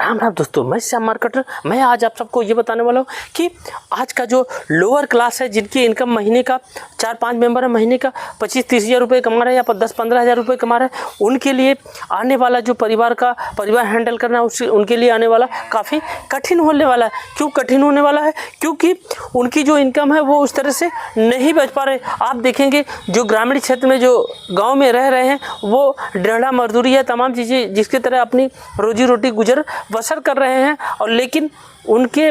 राम राम दोस्तों, मैं श्याम मार्केटर। मैं आज आप सबको ये बताने वाला हूँ कि आज का जो लोअर क्लास है, जिनकी इनकम महीने का 4-5 मेंबर है, महीने का 25-30 हज़ार रुपये कमा रहे हैं या 10-15 हज़ार रुपये कमा रहे हैं, उनके लिए आने वाला जो परिवार हैंडल करना है उनके लिए आने वाला काफ़ी कठिन होने वाला है। क्यों कठिन होने वाला है? क्योंकि उनकी जो इनकम है वो उस तरह से नहीं बच पा रहे। आप देखेंगे जो ग्रामीण क्षेत्र में जो गाँव में रह रहे हैं वो डेढ़ा मजदूरी या तमाम चीज़ें जिसकी तरह अपनी रोजी रोटी गुजर बसर कर रहे हैं, और लेकिन उनके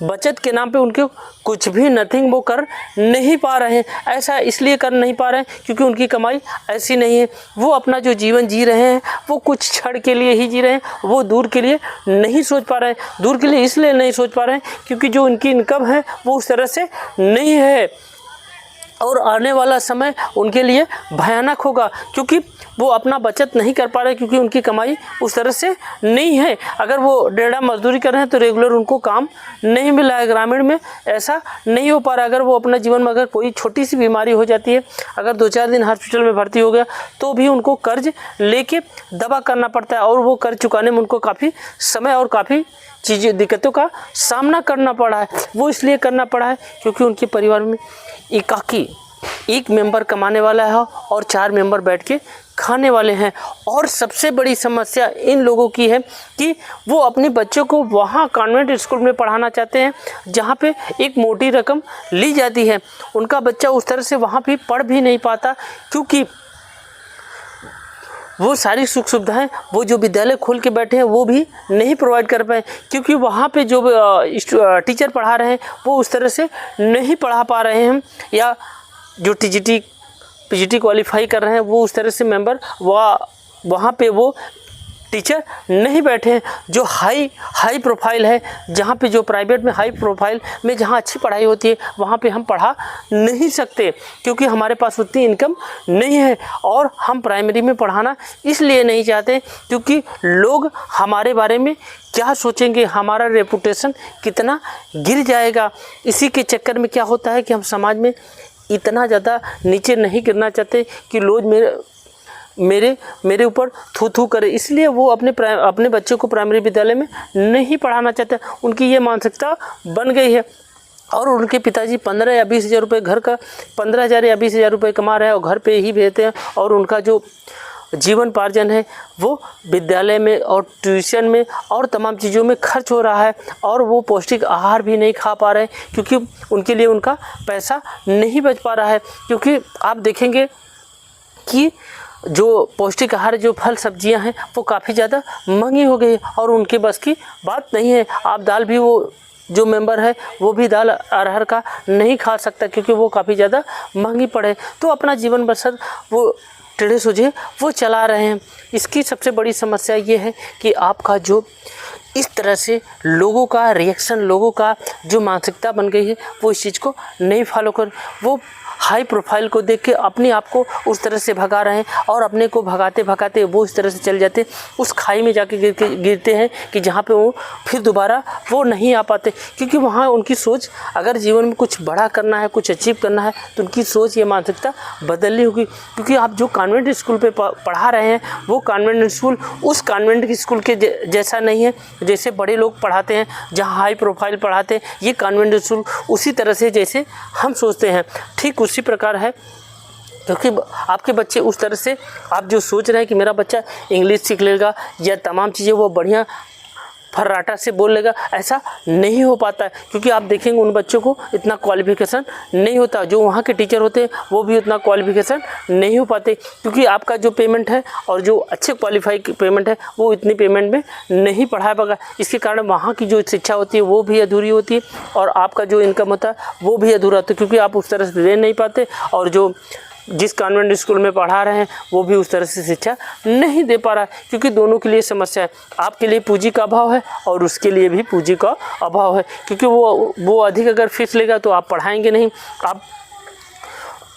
बचत के नाम पे उनके कुछ भी नथिंग वो कर नहीं पा रहे हैं। ऐसा इसलिए कर नहीं पा रहे हैं क्योंकि उनकी कमाई ऐसी नहीं है। वो अपना जो जीवन जी रहे हैं वो कुछ क्षण के लिए ही जी रहे हैं, वो दूर के लिए नहीं सोच पा रहे हैं। दूर के लिए इसलिए नहीं सोच पा रहे हैं क्योंकि जो उनकी इनकम है वो उस तरह से नहीं है, और आने वाला समय उनके लिए भयानक होगा क्योंकि वो अपना बचत नहीं कर पा रहे क्योंकि उनकी कमाई उस तरह से नहीं है। अगर वो डेढ़ा मजदूरी कर रहे हैं तो रेगुलर उनको काम नहीं मिल रहा है। ग्रामीण में ऐसा नहीं हो पा रहा। अगर वो अपना जीवन में अगर कोई छोटी सी बीमारी हो जाती है, अगर 2-4 दिन हॉस्पिटल में भर्ती हो गया तो भी उनको कर्ज लेके दवा करना पड़ता है, और वो कर्ज चुकाने में उनको काफ़ी समय और काफ़ी चीज़ें दिक्कतों का सामना करना पड़ा है। वो इसलिए करना पड़ा है क्योंकि उनके परिवार में एकाकी एक मेंबर कमाने वाला है और 4 मेंबर बैठ के खाने वाले हैं। और सबसे बड़ी समस्या इन लोगों की है कि वो अपने बच्चों को वहाँ कॉन्वेंट स्कूल में पढ़ाना चाहते हैं जहाँ पे एक मोटी रकम ली जाती है। उनका बच्चा उस तरह से वहाँ भी पढ़ भी नहीं पाता क्योंकि वो सारी सुख सुविधाएं वो जो विद्यालय खोल के बैठे हैं वो भी नहीं प्रोवाइड कर पाए, क्योंकि वहाँ पे जो टीचर पढ़ा रहे हैं वो उस तरह से नहीं पढ़ा पा रहे हैं, या जो टीजीटी पीजीटी क्वालिफाई कर रहे हैं वो उस तरह से मेंबर वहाँ पे वो टीचर नहीं बैठे हैं। जो हाई प्रोफाइल है, जहाँ पे जो प्राइवेट में हाई प्रोफाइल में जहाँ अच्छी पढ़ाई होती है वहाँ पे हम पढ़ा नहीं सकते क्योंकि हमारे पास उतनी इनकम नहीं है। और हम प्राइमरी में पढ़ाना इसलिए नहीं चाहते क्योंकि लोग हमारे बारे में क्या सोचेंगे, हमारा रेपुटेशन कितना गिर जाएगा। इसी के चक्कर में क्या होता है कि हम समाज में इतना ज़्यादा नीचे नहीं गिरना चाहते कि लोग मेरे ऊपर थू करे, इसलिए वो अपने बच्चों को प्राइमरी विद्यालय में नहीं पढ़ाना चाहते। उनकी ये मानसिकता बन गई है। और उनके पिताजी 15 या 20 हज़ार रुपये, घर का 15 हज़ार या 20 हज़ार रुपये कमा रहे हैं और घर पे ही भेजते हैं, और उनका जो जीवन पार्जन है वो विद्यालय में और ट्यूशन में और तमाम चीज़ों में खर्च हो रहा है, और वो पौष्टिक आहार भी नहीं खा पा रहे हैं क्योंकि उनके लिए उनका पैसा नहीं बच पा रहा है। क्योंकि आप देखेंगे कि जो पौष्टिक आहार, जो फल सब्जियां हैं वो काफ़ी ज़्यादा महंगी हो गई और उनके बस की बात नहीं है। आप दाल भी, वो जो मेंबर है वो भी दाल अरहर का नहीं खा सकता क्योंकि वो काफ़ी ज़्यादा महंगी पड़े। तो अपना जीवन बसर वो टेढ़े सोझे वो चला रहे हैं। इसकी सबसे बड़ी समस्या ये है कि आपका जो इस तरह से लोगों का रिएक्शन, लोगों का जो मानसिकता बन गई है वो इस चीज़ को नहीं फॉलो कर, वो हाई प्रोफाइल को देख के अपने आप को उस तरह से भगा रहे हैं, और अपने को भगाते भगाते वो इस तरह से चल जाते, उस खाई में जाके गिरते हैं कि जहाँ पे वो फिर दोबारा वो नहीं आ पाते। क्योंकि वहाँ उनकी सोच, अगर जीवन में कुछ बड़ा करना है, कुछ अचीव करना है तो उनकी सोच, ये मानसिकता बदलनी होगी। क्योंकि आप जो कॉन्वेंट स्कूल पे पढ़ा रहे हैं वो कॉन्वेंट स्कूल उस कॉन्वेंट स्कूल के जैसा नहीं है जैसे बड़े लोग पढ़ाते हैं, जहाँ हाई प्रोफाइल पढ़ाते हैं। ये कॉन्वेंट स्कूल उसी तरह से जैसे हम सोचते हैं ठीक उसी प्रकार है, क्योंकि आपके बच्चे उस तरह से, आप जो सोच रहे हैं कि मेरा बच्चा इंग्लिश सीख लेगा या तमाम चीज़ें वो बढ़िया फर्राटा से बोल लेगा, ऐसा नहीं हो पाता है। क्योंकि आप देखेंगे उन बच्चों को इतना क्वालिफिकेशन नहीं होता, जो वहाँ के टीचर होते हैं वो भी उतना क्वालिफिकेशन नहीं हो पाते, क्योंकि आपका जो पेमेंट है और जो अच्छे क्वालिफाई पेमेंट है वो इतनी पेमेंट में नहीं पढ़ा पाएगा। इसके कारण वहाँ की जो शिक्षा होती है वो भी अधूरी होती है, और आपका जो इनकम होता है वो भी अधूरा होता है, क्योंकि आप उस तरह से दे नहीं पाते, और जो जिस कॉन्वेंट स्कूल में पढ़ा रहे हैं वो भी उस तरह से शिक्षा नहीं दे पा रहा है। क्योंकि दोनों के लिए समस्या है, आपके लिए पूंजी का अभाव है और उसके लिए भी पूंजी का अभाव है। क्योंकि वो अधिक अगर फीस लेगा तो आप पढ़ाएंगे नहीं,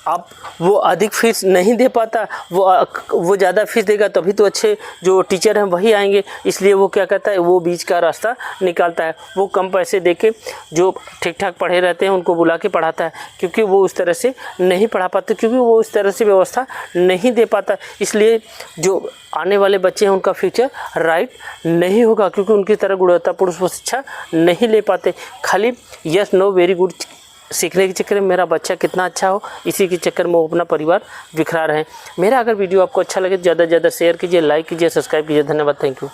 अब वो अधिक फीस नहीं दे पाता, वो ज़्यादा फीस देगा तभी तो अच्छे जो टीचर हैं वही आएंगे। इसलिए वो क्या करता है, वो बीच का रास्ता निकालता है। वो कम पैसे देके जो ठीक ठाक पढ़े रहते हैं उनको बुला के पढ़ाता है, क्योंकि वो उस तरह से नहीं पढ़ा पाते, क्योंकि वो उस तरह से व्यवस्था नहीं दे पाता। इसलिए जो आने वाले बच्चे हैं उनका फ्यूचर राइट नहीं होगा, क्योंकि उनकी तरह गुणवत्तापूर्ण शिक्षा नहीं ले पाते। खाली यस नो वेरी गुड सीखने के चक्कर में मेरा बच्चा कितना अच्छा हो, इसी के चक्कर में वो अपना परिवार बिखरा रहे हैं। मेरा अगर वीडियो आपको अच्छा लगे तो ज़्यादा से ज़्यादा शेयर कीजिए, लाइक कीजिए, सब्सक्राइब कीजिए। धन्यवाद, थैंक यू।